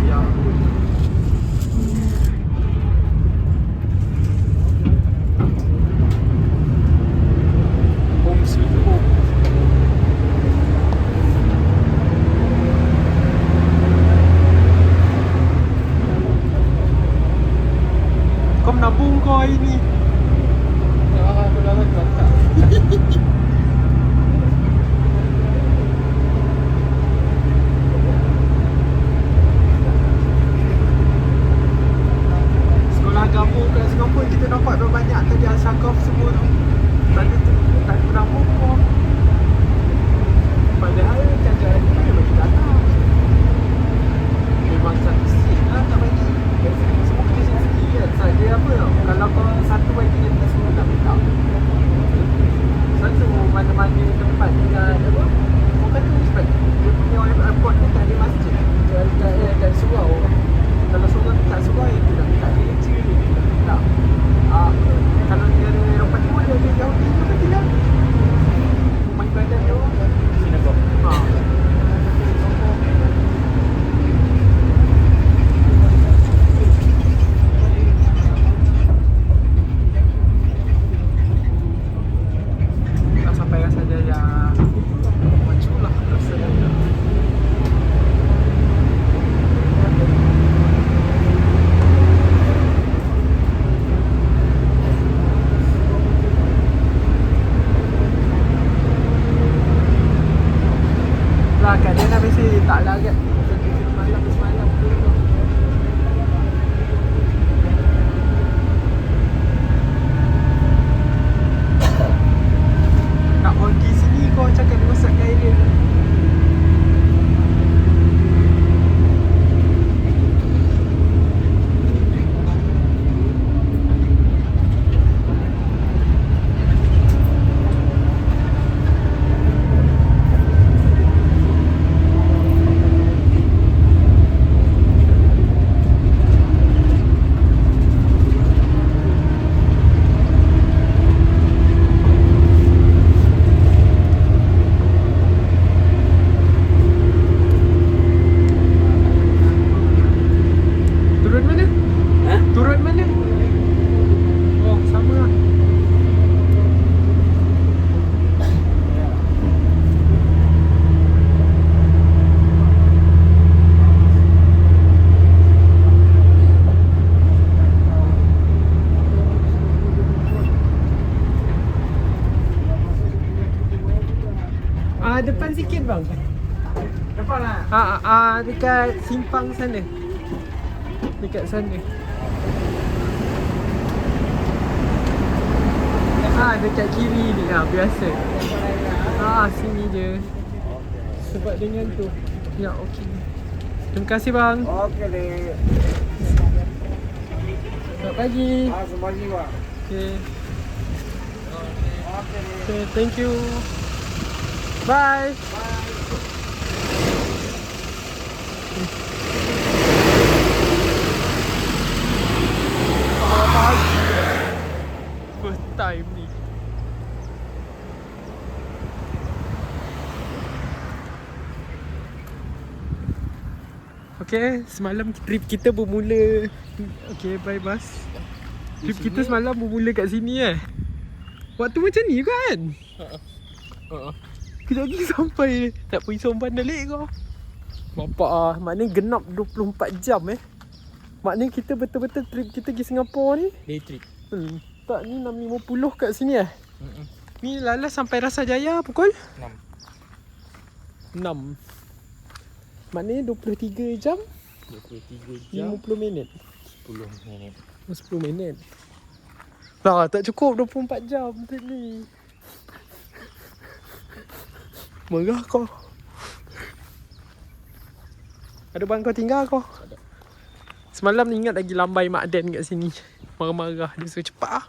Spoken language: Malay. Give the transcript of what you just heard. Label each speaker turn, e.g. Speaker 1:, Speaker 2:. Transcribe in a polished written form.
Speaker 1: Jaya. Home sweet home. Kau menabung kau hari ni.
Speaker 2: Aku dah tak.
Speaker 1: Sekolah agama kat Singapura kita dapat dah banyak tadi Al-Syakaf semua tu. Tadi tu tak menabung kau. Padahal kerajaan ni dia bagi data. Memang satu seat lah tak bagi. Semua kerja sendiri kan. Saja apa tau. Kalau kau satu bagi dia tak semua nak minta. Satu mana-mana tempat dengan apa. Orang kata cepat. Dia punya airport ni tak ada masjid. Kat surau. Kalau surau ni tak surau dia nak minta. Dia kecil dia nak minta. Kalau dia ada Eropah Timur dia ada Yahudi tu nanti lah. Rumah ibadat dia orang.
Speaker 2: Singapura.
Speaker 1: Dah sampai Rasa Jaya. Macam lah Rasa Jaya. Lah kat dia dah mesti tak lah kat semalam tu. Nak pergi sini kau cakap dia masak kat area. Turun mana?
Speaker 2: Ha?
Speaker 1: Turun mana? Oh, sama lah. Depan sikit bang.
Speaker 2: Depan lah.
Speaker 1: Dekat simpang sana. Dekat sana. Dekat kiri ni biasa. Sini je. Sebab dengan tu. Ya, okey. Terima kasih bang.
Speaker 2: Okey deh.
Speaker 1: Selamat pagi.
Speaker 2: Selamat pagi bang.
Speaker 1: Okay.
Speaker 2: Okey deh.
Speaker 1: Okay, thank you. Bye. First time ni. Okay, semalam trip kita bermula. Okay, bye bus. Trip kita semalam bermula kat sini Waktu macam ni kan? Kejap lagi sampai. Tak pergi Somban balik kau. Nampak maknanya genap 24 jam Maknanya kita betul-betul trip kita pergi Singapura ni.
Speaker 2: Day trip.
Speaker 1: Tak ni 6.50 kat sini Ni Lala sampai Rasa Jaya pukul 6. Maknanya 23 jam
Speaker 2: 23 jam
Speaker 1: 50 minit
Speaker 2: 10 minit.
Speaker 1: 10 minit. Tak cukup 24 jam trip ni. Merah kau. Ada barang kau tinggal kau?
Speaker 2: Ada.
Speaker 1: Semalam ni ingat lagi lambai Mak Dan kat sini. Marah-marah dia suruh cepat